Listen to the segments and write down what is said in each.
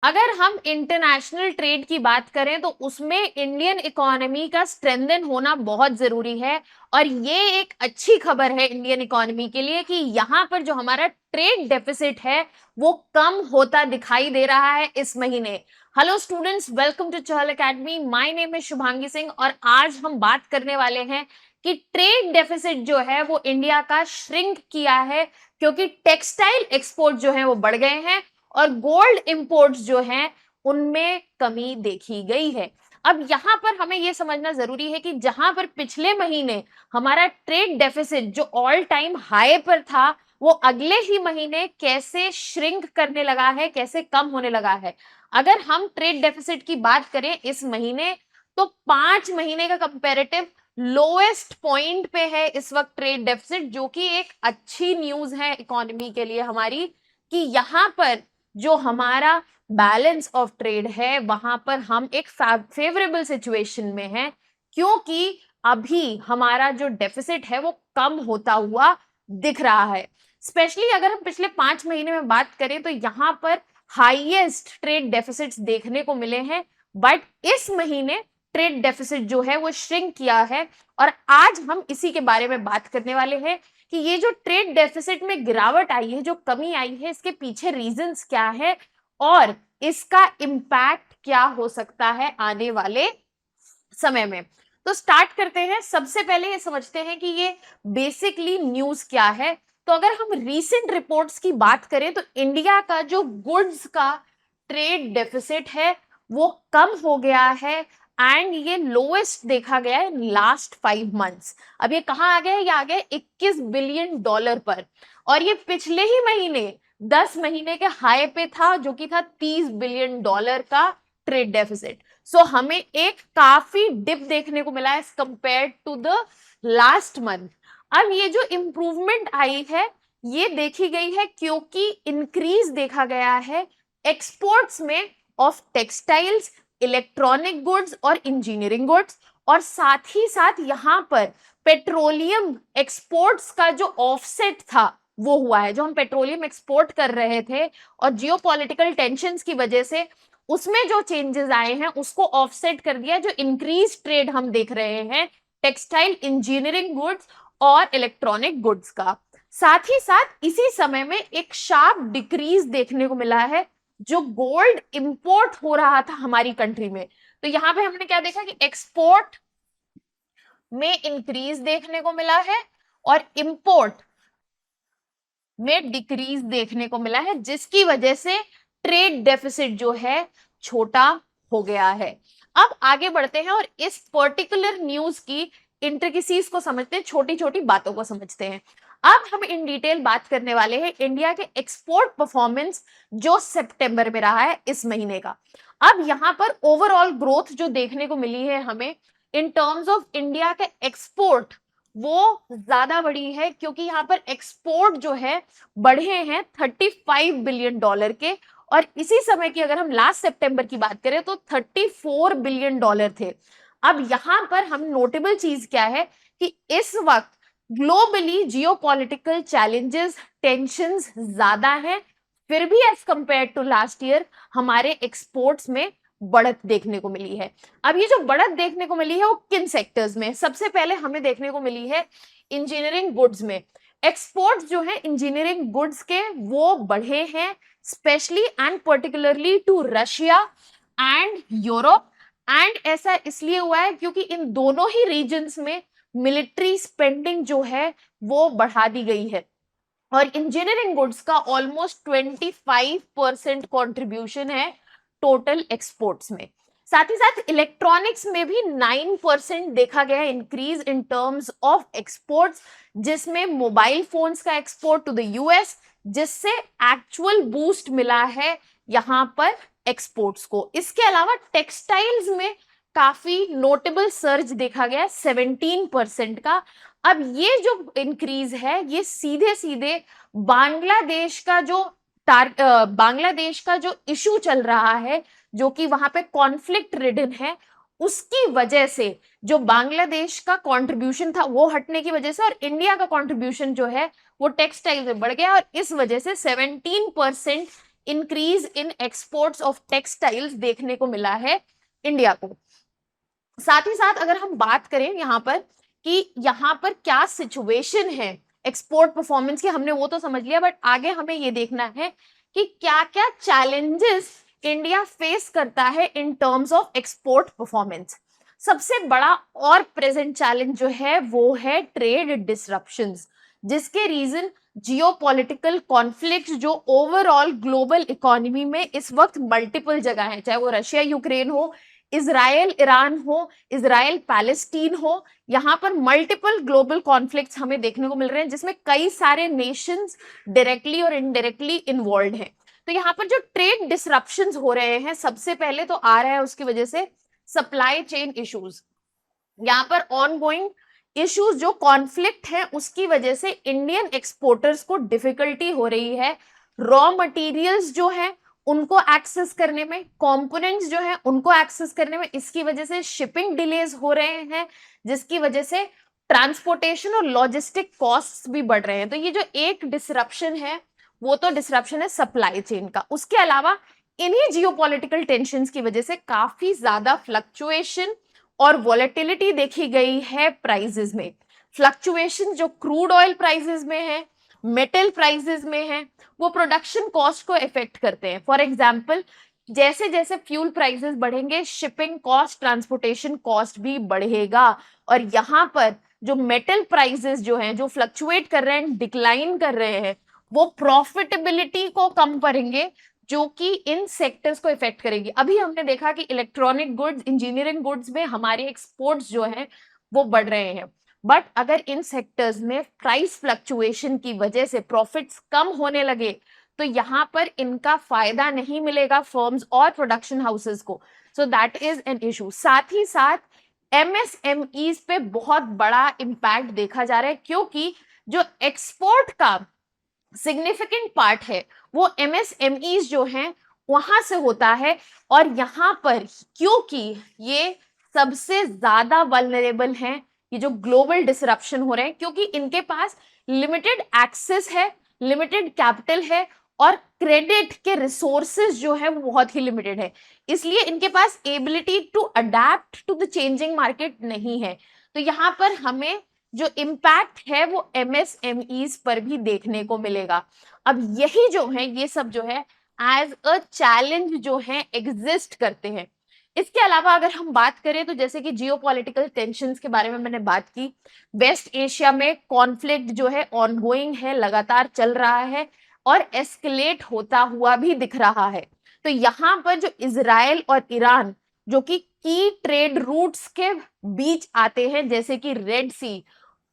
अगर हम international trade की बात करें तो उसमें इंडियन इकोनॉमी का स्ट्रेंथन होना बहुत जरूरी है। और ये एक अच्छी खबर है इंडियन इकोनॉमी के लिए कि यहाँ पर जो हमारा ट्रेड डेफिसिट है वो कम होता दिखाई दे रहा है इस महीने। Hello students, welcome to Chahal academy. My name is Shubhangi Singh और आज हम बात करने वाले हैं कि ट्रेड डेफिसिट जो है वो इंडिया का श्रिंक किया है क्योंकि टेक्सटाइल एक्सपोर्ट जो है वो बढ़ गए हैं और गोल्ड इंपोर्ट्स जो हैं उनमें कमी देखी गई है। अब यहां पर हमें यह समझना जरूरी है कि जहां पर पिछले महीने हमारा ट्रेड डेफिसिट जो ऑल टाइम हाई पर था वो अगले ही महीने कैसे श्रिंक करने लगा है, कैसे कम होने लगा है। अगर हम ट्रेड डेफिसिट की बात करें इस महीने तो 5 महीने का कंपेरेटिव लोएस्ट पॉइंट पे है इस वक्त ट्रेड डेफिसिट, जो कि एक अच्छी न्यूज है इकोनॉमी के लिए हमारी कि यहां पर जो हमारा बैलेंस ऑफ ट्रेड है वहां पर हम एक फेवरेबल सिचुएशन में हैं, क्योंकि अभी हमारा जो डेफिसिट है वो कम होता हुआ दिख रहा है। स्पेशली अगर हम पिछले 5 महीने में बात करें तो यहां पर हाईएस्ट ट्रेड डेफिसिट्स देखने को मिले हैं, बट इस महीने ट्रेड डेफिसिट जो है वो श्रिंक किया है। और आज हम इसी के बारे में बात करने वाले हैं कि ये जो ट्रेड डेफिसिट में गिरावट आई है, जो कमी आई है, इसके पीछे रीजंस क्या है और इसका इम्पैक्ट क्या हो सकता है आने वाले समय में। तो स्टार्ट करते हैं। सबसे पहले ये समझते हैं कि ये बेसिकली न्यूज क्या है। तो अगर हम रीसेंट रिपोर्ट्स की बात करें तो इंडिया का जो गुड्स का ट्रेड डेफिसिट है वो कम हो गया है एंड ये लोएस्ट देखा गया है लास्ट 5 मंथ्स। अब ये कहाँ आ गया है? ये आ गया 21 बिलियन डॉलर पर, और ये पिछले ही महीने 10 महीने के हाई पे था जो कि था 30 बिलियन डॉलर का ट्रेड डेफिसिट। सो हमें एक काफी डिप देखने को मिला as compared to the last month. अब ये जो इंप्रूवमेंट आई है ये देखी गई है क्योंकि इंक्रीज देखा गया है एक्सपोर्ट्स में ऑफ टेक्सटाइल्स, इलेक्ट्रॉनिक गुड्स और इंजीनियरिंग गुड्स, और साथ ही साथ यहां पर पेट्रोलियम एक्सपोर्ट्स का जो ऑफसेट था वो हुआ है। जो हम पेट्रोलियम एक्सपोर्ट कर रहे थे और जियोपॉलिटिकल टेंशंस की वजह से उसमें जो चेंजेस आए हैं उसको ऑफसेट कर दिया। जो इंक्रीज ट्रेड हम देख रहे हैं टेक्सटाइल, इंजीनियरिंग गुड्स और इलेक्ट्रॉनिक गुड्स का, साथ ही साथ इसी समय में एक शार्प डिक्रीज देखने को मिला है जो गोल्ड इंपोर्ट हो रहा था हमारी कंट्री में। तो यहां पे हमने क्या देखा कि एक्सपोर्ट में इंक्रीज देखने को मिला है और इंपोर्ट में डिक्रीज देखने को मिला है, जिसकी वजह से ट्रेड डेफिसिट जो है छोटा हो गया है। अब आगे बढ़ते हैं और इस पर्टिकुलर न्यूज की इंट्रिकेसीज को समझते हैं, छोटी छोटी बातों को समझते हैं। अब हम इन डिटेल बात करने वाले हैं इंडिया के एक्सपोर्ट परफॉर्मेंस जो सितंबर में रहा है इस महीने का। अब यहां पर ओवरऑल ग्रोथ जो देखने को मिली है हमें इन टर्म्स ऑफ इंडिया के एक्सपोर्ट वो ज्यादा बढ़ी है, क्योंकि यहाँ पर एक्सपोर्ट जो है बढ़े हैं 35 बिलियन डॉलर के, और इसी समय की अगर हम लास्ट सितंबर की बात करें तो 34 बिलियन डॉलर थे। अब यहां पर हम नोटेबल चीज क्या है कि इस वक्त ग्लोबली जियोपॉलिटिकल चैलेंजेस, टेंशंस ज्यादा हैं, फिर भी as compared to last year हमारे एक्सपोर्ट्स में बढ़त देखने को मिली है। अब ये जो बढ़त देखने को मिली है वो किन सेक्टर्स में? सबसे पहले हमें देखने को मिली है इंजीनियरिंग गुड्स में। एक्सपोर्ट्स जो है इंजीनियरिंग गुड्स के वो बढ़े हैं, specially and particularly to Russia and Europe. And ऐसा इसलिए हुआ है क्योंकि इन दोनों ही रीजन्स में मिलिट्री स्पेंडिंग जो है वो बढ़ा दी गई है, और इंजीनियरिंग गुड्स का ऑलमोस्ट 25% कॉन्ट्रीब्यूशन है टोटल एक्सपोर्ट्स में। साथ ही साथ इलेक्ट्रॉनिक्स में भी 9% देखा गया है increase in terms of exports, जिसमें मोबाइल फोन्स का एक्सपोर्ट टू द यूएस, जिससे एक्चुअल बूस्ट मिला है यहां पर एक्सपोर्ट्स को। इसके अलावा टेक्सटाइल्स में काफी नोटेबल सर्ज देखा गया 17% का। अब ये जो इंक्रीज है ये सीधे सीधे बांग्लादेश का जो इशू चल रहा है, जो कि वहां पे कॉन्फ्लिक्ट रिडन है, उसकी वजह से जो बांग्लादेश का कंट्रीब्यूशन था वो हटने की वजह से, और इंडिया का कंट्रीब्यूशन जो है वो टेक्सटाइल में बढ़ गया, और इस वजह से 17% increase in exports of textiles देखने को मिला है इंडिया को। साथ ही साथ अगर हम बात करें यहाँ पर कि यहाँ पर क्या सिचुएशन है एक्सपोर्ट परफॉर्मेंस की, हमने वो तो समझ लिया, बट आगे हमें ये देखना है कि क्या क्या चैलेंजेस इंडिया फेस करता है in terms of export performance. सबसे बड़ा और प्रेजेंट चैलेंज जो है वो है ट्रेड डिसरप्शंस, जिसके रीजन जियोपॉलिटिकल कॉन्फ्लिक्ट जो ओवरऑल ग्लोबल इकोनॉमी में इस वक्त मल्टीपल जगह है, चाहे वो रशिया यूक्रेन हो, इजराइल ईरान हो, इजराइल पैलेस्टीन हो, यहाँ पर मल्टीपल ग्लोबल कॉन्फ्लिक्ट्स हमें देखने को मिल रहे हैं जिसमें कई सारे नेशंस डायरेक्टली और इनडायरेक्टली इन्वॉल्व हैं। तो यहाँ पर जो ट्रेड डिसरप्शंस हो रहे हैं, सबसे पहले तो आ रहा है उसकी वजह से सप्लाई चेन इश्यूज। यहाँ पर ऑनगोइंग इश्यूज जो कॉन्फ्लिक्ट है उसकी वजह से इंडियन एक्सपोर्टर्स को डिफिकल्टी हो रही है रॉ मटेरियल्स जो है उनको एक्सेस करने में, कंपोनेंट्स जो है उनको एक्सेस करने में। इसकी वजह से शिपिंग डिलेज हो रहे हैं, जिसकी वजह से ट्रांसपोर्टेशन और लॉजिस्टिक कॉस्ट्स भी बढ़ रहे हैं। तो ये जो एक डिसरप्शन है वो तो डिसरप्शन है सप्लाई चेन का। उसके अलावा इन्हीं जियोपॉलिटिकल टेंशंस की वजह से काफी ज्यादा फ्लक्चुएशन और वॉलेटिलिटी देखी गई है प्राइसेस में। फ्लक्चुएशन जो क्रूड ऑयल प्राइसेस में है, मेटल प्राइसेस में है, वो प्रोडक्शन कॉस्ट को इफेक्ट करते हैं। फॉर एग्जांपल जैसे जैसे फ्यूल प्राइसेस बढ़ेंगे, शिपिंग कॉस्ट, ट्रांसपोर्टेशन कॉस्ट भी बढ़ेगा। और यहाँ पर जो मेटल प्राइसेस जो हैं, जो फ्लक्चुएट कर रहे हैं, डिक्लाइन कर रहे हैं, वो प्रॉफिटेबिलिटी को कम करेंगे, जो कि इन सेक्टर्स को इफेक्ट करेगी। अभी हमने देखा कि इलेक्ट्रॉनिक गुड्स, इंजीनियरिंग गुड्स में हमारे एक्सपोर्ट्स जो हैं वो बढ़ रहे हैं, बट अगर इन सेक्टर्स में प्राइस फ्लक्चुएशन की वजह से प्रॉफिट्स कम होने लगे तो यहाँ पर इनका फायदा नहीं मिलेगा फर्म्स और प्रोडक्शन हाउसेस को। So that is an issue. साथ ही साथ एमएसएमईज पे बहुत बड़ा इम्पैक्ट देखा जा रहा है, क्योंकि जो एक्सपोर्ट का सिग्निफिकेंट पार्ट है वो एमएसएमईज जो हैं वहां से होता है। और यहाँ पर क्योंकि ये सबसे ज्यादा वल्नरेबल हैं, ये जो ग्लोबल डिसरप्शन हो रहे हैं, क्योंकि इनके पास लिमिटेड एक्सेस है, लिमिटेड कैपिटल है और क्रेडिट के रिसोर्सेज जो है वो बहुत ही लिमिटेड है, इसलिए इनके पास ability to adapt to the changing market नहीं है। तो यहाँ पर हमें जो इम्पैक्ट है वो एमएसएमईज पर भी देखने को मिलेगा। अब यही जो है, ये सब जो है एज अ चैलेंज जो है एग्जिस्ट करते हैं। इसके अलावा अगर हम बात करें तो जैसे कि जियोपॉलिटिकल टेंशंस के बारे में मैंने बात की, वेस्ट एशिया में कॉन्फ्लिक्ट जो है ऑनगोइंग है, लगातार चल रहा है और एस्केलेट होता हुआ भी दिख रहा है। तो यहाँ पर जो इजराइल और ईरान जो कि की ट्रेड रूट्स के बीच आते हैं, जैसे कि रेड सी,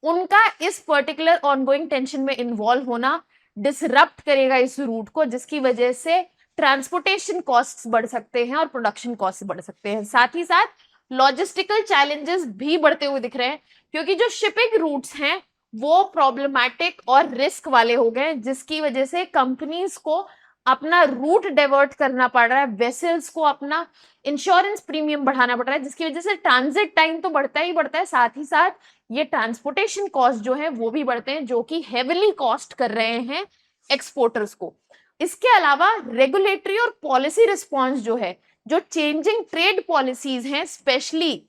उनका इस पर्टिकुलर ऑनगोइंग टेंशन में इन्वॉल्व होना डिसरप्ट करेगा इस रूट को, जिसकी वजह से ट्रांसपोर्टेशन कॉस्ट्स बढ़ सकते हैं और प्रोडक्शन कॉस्ट बढ़ सकते हैं। साथ ही साथ लॉजिस्टिकल चैलेंजेस भी बढ़ते हुए दिख रहे हैं, क्योंकि जो शिपिंग रूट्स हैं वो प्रॉब्लमैटिक और रिस्क वाले हो गए, जिसकी वजह से कंपनीज को अपना रूट डाइवर्ट करना पड़ रहा है, वेसल्स को अपना इंश्योरेंस प्रीमियम बढ़ाना पड़ रहा है, जिसकी वजह से ट्रांजिट टाइम तो बढ़ता ही बढ़ता है, साथ ही साथ ये ट्रांसपोर्टेशन कॉस्ट जो है वो भी बढ़ते हैं, जो कि हेविली कॉस्ट कर रहे हैं एक्सपोर्टर्स को। इसके अलावा रेगुलेटरी और पॉलिसी रिस्पॉन्स जो है, जो चेंजिंग ट्रेड पॉलिसीज हैं, स्पेशली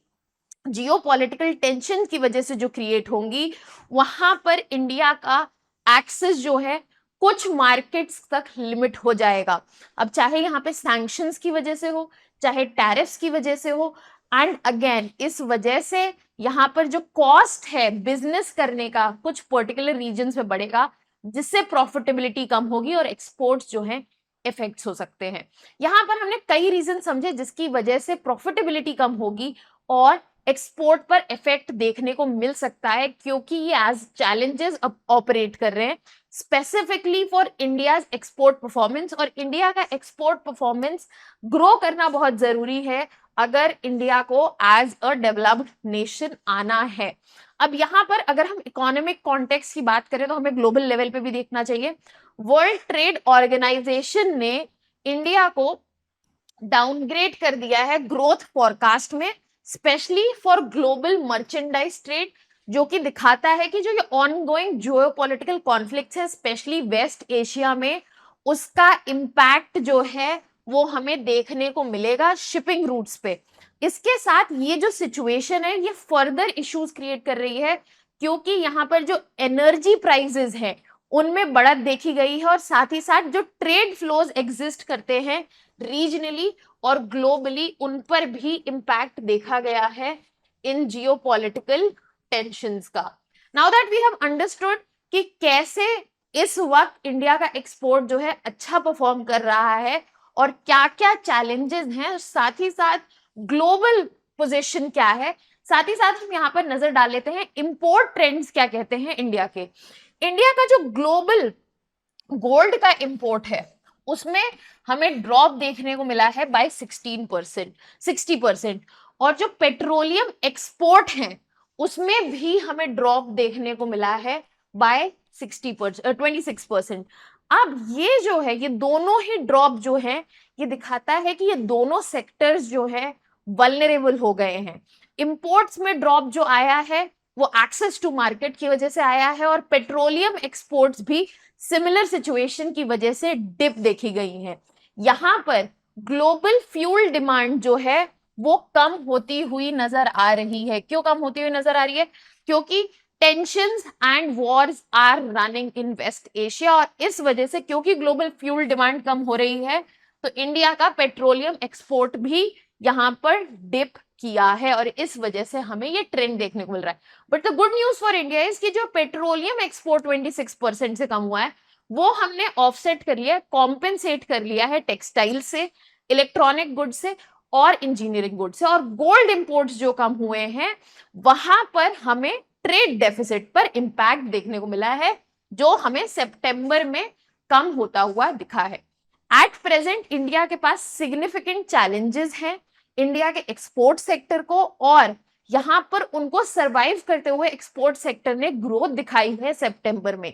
जियोपॉलिटिकल टेंशन की वजह से जो क्रिएट होंगी, वहां पर इंडिया का एक्सेस जो है कुछ मार्केट्स तक लिमिट हो जाएगा। अब चाहे यहाँ पे सैंक्शंस की वजह से हो, चाहे टैरिफ्स की वजह से हो, एंड अगेन इस वजह से यहाँ पर जो कॉस्ट है बिजनेस करने का कुछ पर्टिकुलर रीजन्स में बढ़ेगा, जिससे प्रॉफिटेबिलिटी कम होगी और एक्सपोर्ट्स जो है इफेक्ट्स हो सकते हैं। यहाँ पर हमने कई रीजन समझे जिसकी वजह से प्रॉफिटेबिलिटी कम होगी और एक्सपोर्ट पर इफेक्ट देखने को मिल सकता है, क्योंकि ये एज चैलेंजेस ऑपरेट कर रहे हैं specifically for India's export performance. और इंडिया का एक्सपोर्ट परफॉर्मेंस ग्रो करना बहुत जरूरी है अगर इंडिया को एज अ डेवलप्ड नेशन आना है। अब यहाँ पर अगर हम इकोनॉमिक कॉन्टेक्स्ट की बात करें तो हमें ग्लोबल लेवल पे भी देखना चाहिए। वर्ल्ड ट्रेड ऑर्गेनाइजेशन ने इंडिया को डाउनग्रेड कर दिया है ग्रोथ फॉरकास्ट में, specially for global merchandise trade, जो कि दिखाता है कि जो ये ऑनगोइंग जियोपॉलिटिकल कॉन्फ्लिक्ट्स है स्पेशली वेस्ट एशिया में, उसका इम्पैक्ट जो है वो हमें देखने को मिलेगा शिपिंग रूट्स पे। इसके साथ ये जो सिचुएशन है ये फर्दर इश्यूज क्रिएट कर रही है, क्योंकि यहाँ पर जो एनर्जी प्राइसेस हैं उनमें बढ़त देखी गई है, और साथ ही साथ जो ट्रेड फ्लोज एग्जिस्ट करते हैं रीजनली और ग्लोबली उन पर भी इम्पैक्ट देखा गया है इन जियोपॉलिटिकल टेंशंस का। Now that we have understood कि कैसे इस वक्त इंडिया का एक्सपोर्ट जो है अच्छा परफॉर्म कर रहा है और क्या क्या चैलेंजेस हैं, साथ ही साथ ग्लोबल पोजीशन क्या है, साथ ही साथ हम यहाँ पर नजर डाल लेते हैं इंपोर्ट ट्रेंड्स क्या कहते हैं इंडिया के। इंडिया का जो ग्लोबल गोल्ड का इंपोर्ट है उसमें हमें ड्रॉप देखने को मिला है बाय 60%, और जो पेट्रोलियम एक्सपोर्ट है उसमें भी हमें ड्रॉप देखने को मिला है बाय 26%। अब ये जो है ये दोनों ही ड्रॉप जो है ये दिखाता है कि ये दोनों सेक्टर्स जो है वल्नरेबल हो गए हैं। इंपोर्ट्स में ड्रॉप जो आया है वो एक्सेस टू मार्केट की वजह से आया है, और पेट्रोलियम एक्सपोर्ट्स भी सिमिलर सिचुएशन की वजह से डिप देखी गई है। यहाँ पर ग्लोबल फ्यूल डिमांड जो है वो कम होती हुई नजर आ रही है। क्यों कम होती हुई नजर आ रही है? क्योंकि tensions and wars are running in West Asia, और इस वजह से क्योंकि ग्लोबल फ्यूल डिमांड कम हो रही है तो इंडिया का पेट्रोलियम एक्सपोर्ट भी यहाँ पर डिप किया है, और इस वजह से हमें ये ट्रेंड देखने को मिल रहा है। But the good news for India is कि जो पेट्रोलियम एक्सपोर्ट 26% से कम हुआ है वो हमने ऑफसेट कर लिया, कॉम्पेंसेट कर लिया है टेक्सटाइल से, इलेक्ट्रॉनिक गुड से और इंजीनियरिंग गुड से। और गोल्ड इंपोर्ट्स जो कम हुए हैं वहां पर हमें ट्रेड डेफिसिट पर इंपैक्ट देखने को मिला है, जो हमें सितंबर में कम होता हुआ दिखा है। एट प्रेजेंट इंडिया के पास सिग्निफिकेंट चैलेंजेस हैं इंडिया के एक्सपोर्ट सेक्टर को, और यहां पर उनको सरवाइव करते हुए एक्सपोर्ट सेक्टर ने ग्रोथ दिखाई है सितंबर में।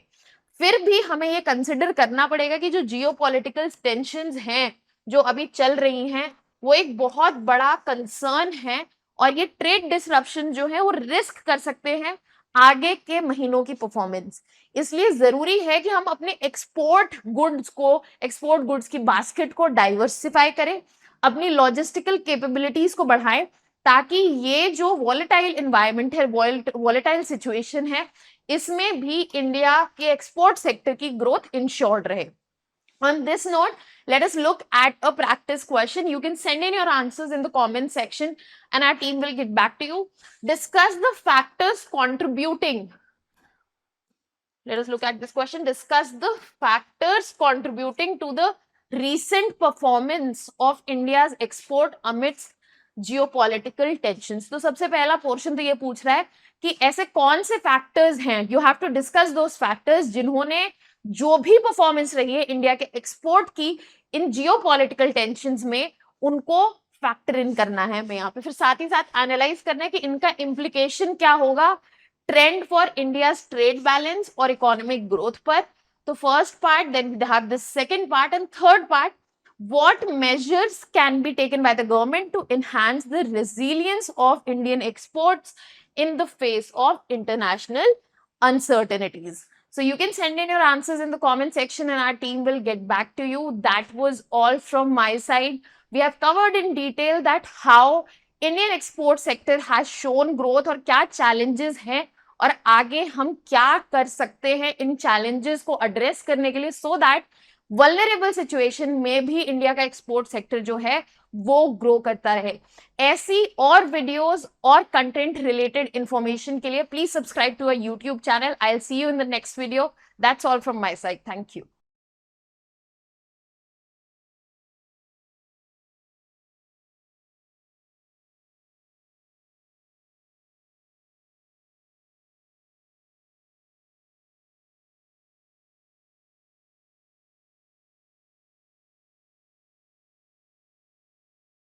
फिर भी हमें ये कंसिडर करना पड़ेगा कि जो जियोपॉलिटिकल टेंशंस हैं जो अभी चल रही हैं वो एक बहुत बड़ा कंसर्न है, और ये ट्रेड डिसरप्शन जो है वो रिस्क कर सकते हैं आगे के महीनों की परफॉर्मेंस। इसलिए जरूरी है कि हम अपने एक्सपोर्ट गुड्स की बास्केट को डाइवर्सिफाई करें, अपनी लॉजिस्टिकल कैपेबिलिटीज को बढ़ाएं, ताकि ये जो वॉलेटाइल एनवायरनमेंट है, वॉलेटाइल सिचुएशन है, इसमें भी इंडिया के एक्सपोर्ट सेक्टर की ग्रोथ इंश्योर्ड रहे। On this note, let us look at a practice question. You can send in your answers in the comment section and our team will get back to you. Discuss the factors contributing. Let us look at this question. Discuss the factors contributing to the recent performance of India's export amidst geopolitical tensions. तो सबसे पहला portion तो ये पूछ रहा है कि ऐसे कौन से फैक्टर्स हैं, you have to discuss those factors जिन्होंने जो भी परफॉर्मेंस रही है इंडिया के एक्सपोर्ट की इन जियोपॉलिटिकल टेंशंस में उनको फैक्टर इन करना है हमें यहाँ पे। फिर साथ ही साथ एनालाइज करना है कि इनका इम्प्लीकेशन क्या होगा trend for India trade balance और इकोनॉमिक ग्रोथ पर। तो first part, then we have the second part and third part, what measures can be taken by the government to enhance the resilience of Indian exports in the face of international uncertainties. So you can send in your answers in the comment section and our team will get back to you. That was all from my side. We have covered in detail that how Indian export sector has shown growth और क्या challenges हैं और आगे हम क्या कर सकते हैं इन challenges को address करने के लिए, so that वल्नरेबल सिचुएशन में भी इंडिया का एक्सपोर्ट सेक्टर जो है वो ग्रो करता रहे। ऐसी और वीडियोस और कंटेंट रिलेटेड इंफॉर्मेशन के लिए please subscribe to our YouTube channel. I will see you in the next video. That's all from my side. Thank you.